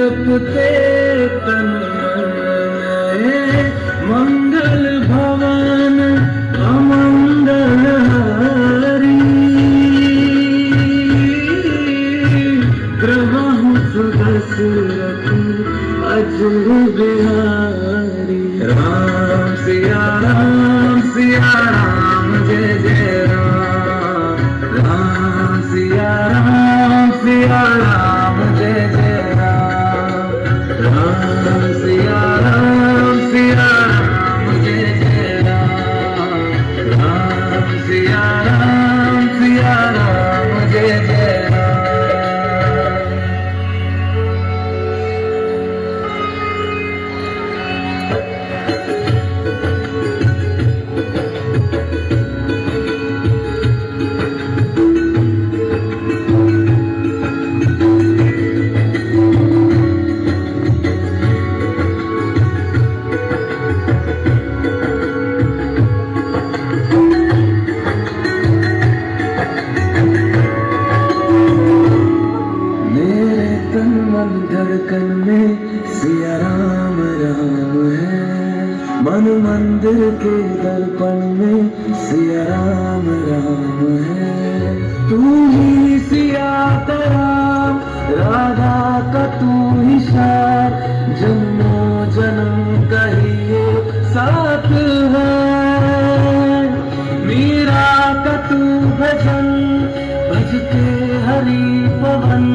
जपते तन में, मंगल भवन अमंगल हरि। प्रभु सुदशरथ अजुर बिहारी। राम सिया राम जय जय राम। राम सिया राम जय जय राम। राम सिया राम जय जय राम। राम सिया राम जय जय राम। धड़कन में सिया राम राम है। मन मंदिर के दर्पण में सिया राम राम है। तू ही सिया का राम, राधा का तू ही श्याम। जन्मों जन्म का ही ये साथ है। मीरा का तू भजन, भजते हरि पवन।